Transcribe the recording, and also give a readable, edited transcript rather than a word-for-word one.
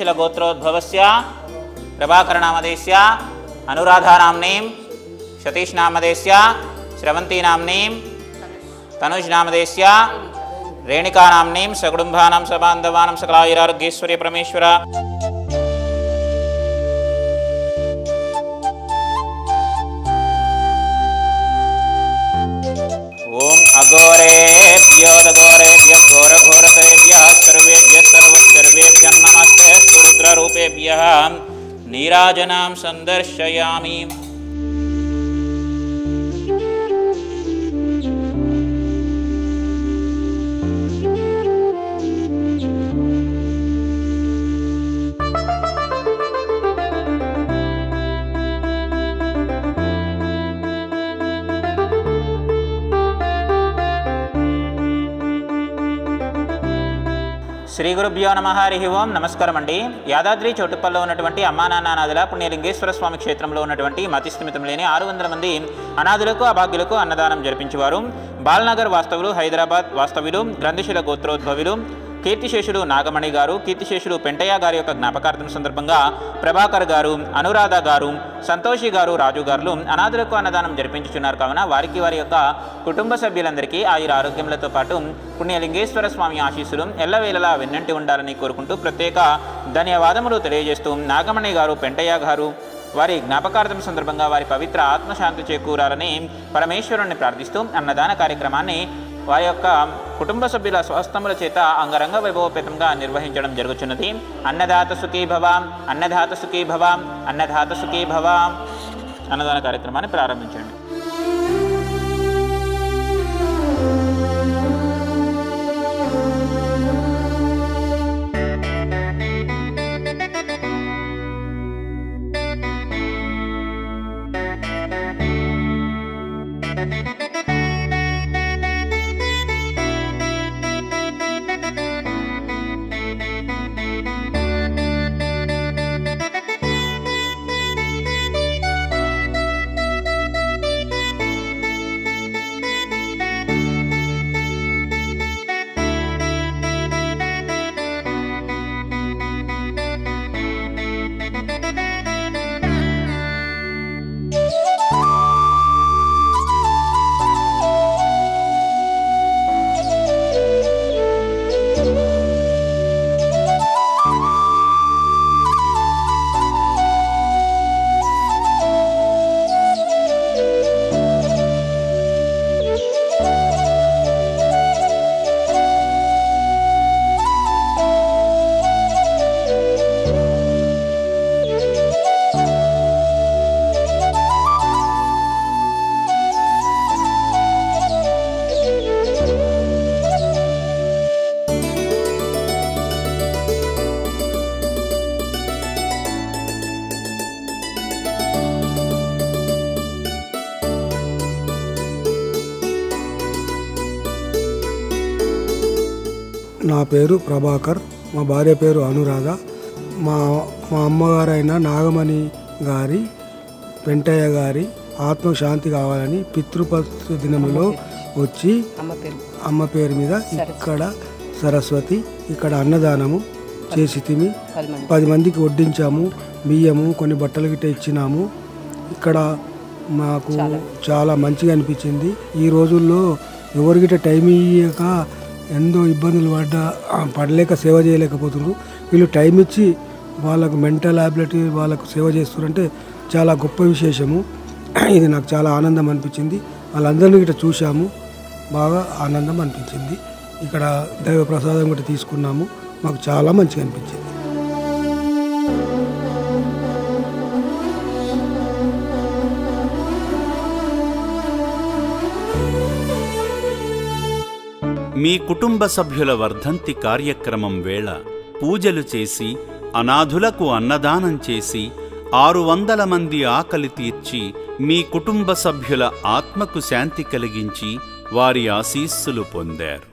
ग्रन्थिशिलगोत्रोद्भवस्य प्रभाकरनामधेयस्य अनुराधानाम्नीं सतीशनामधेयस्य श्रवन्तीनाम्नीं तनुजनामधेयस्य रेणिकानाम्नीं सकुटुम्बानां सबान्धवानां सकलायुरारोग्यैश्वर्य परमेश्वर। ओम अघोरेभ्यो दघोरेभ्यः घोरघोरतरेभ्यः सर्वेभ्यः सर्वेभ्यः नमस्ते रुद्ररूपेभ्यः नीराजनां संदर्शयामि। శ్రీ గురుభ్యో నమః. హరి ఓం. నమస్కారం అండి. యాదాద్రి చోటుపల్లో ఉన్నటువంటి అమ్మానాన్ననాథుల పుణ్యలింగేశ్వర స్వామి క్షేత్రంలో ఉన్నటువంటి మతిస్థిమితం లేని 600 మంది అనాథులకు అభాగ్యులకు అన్నదానం జరిపించేవారు. బాలనగర్ వాస్తవులు, హైదరాబాద్ వాస్తవ్యులు, గ్రంథిశిల గోత్రోద్భవులు కీర్తిశేషులు నాగమణి గారు, కీర్తిశేషులు పెంటయ్య గారి యొక్క జ్ఞాపకార్థం సందర్భంగా ప్రభాకర్ గారు, అనురాధ గారు, సంతోషి గారు, రాజు గారు అనాథులకు అన్నదానం జరిపించుచున్నారు. కావున వారికి వారి యొక్క కుటుంబ సభ్యులందరికీ ఆయుర ఆరోగ్యములతో పాటు పుణ్యలింగేశ్వర స్వామి ఆశీస్సులు ఎల్లవేళలా వెన్నంటి ఉండాలని కోరుకుంటూ ప్రత్యేక ధన్యవాదములు తెలియజేస్తూ నాగమణి గారు, పెంటయ్య గారు వారి జ్ఞాపకార్థం సందర్భంగా వారి పవిత్ర ఆత్మశాంతి చేకూరాలని పరమేశ్వరుణ్ణి ప్రార్థిస్తూ అన్నదాన కార్యక్రమాన్ని వారి యొక్క కుటుంబ సభ్యుల స్వస్థముల చేత అంగరంగ వైభవపేతంగా నిర్వహించడం జరుగుతున్నది. అన్నదాత సుఖీ భవ, అన్నదాత సుఖీ భవ, అన్నదాత సుఖీ భవ. అన్నదాన కార్యక్రమాన్ని ప్రారంభించండి. నా పేరు ప్రభాకర్, మా భార్య పేరు అనురాధ. మా అమ్మగారైన నాగమణి గారి, పెంటయ్య గారి ఆత్మశాంతి కావాలని పితృపక్ష దినములో వచ్చి అమ్మ పేరు మీద ఇక్కడ సరస్వతి ఇక్కడ అన్నదానము చేసి 10 మందికి వడ్డించాము. బియ్యము, కొన్ని బట్టలు గిట్ట ఇచ్చినాము. ఇక్కడ మాకు చాలా మంచిగా అనిపించింది. ఈ రోజుల్లో ఎవరికిట టైం ఇయ్యక ఎంతో ఇబ్బందులు పడలేక సేవ చేయలేకపోతున్నారు. వీళ్ళు టైం ఇచ్చి వాళ్ళకు మెంటల్ అబిలిటీ వాళ్ళకు సేవ చేస్తున్నారంటే చాలా గొప్ప విశేషము. ఇది నాకు చాలా ఆనందం అనిపించింది. వాళ్ళందరినీ ఇట్లా చూసాము, బాగా ఆనందం అనిపించింది. ఇక్కడ దైవ ప్రసాదం కూడా తీసుకున్నాము, మాకు చాలా మంచిగా అనిపించింది. మీ కుటుంబ సభ్యుల వర్ధంతి కార్యక్రమం వేళ పూజలు చేసి అనాథులకు అన్నదానం చేసి 600 మంది ఆకలి తీర్చి మీ కుటుంబ సభ్యుల ఆత్మకు శాంతి కలిగించి వారి ఆశీస్సులు పొందారు.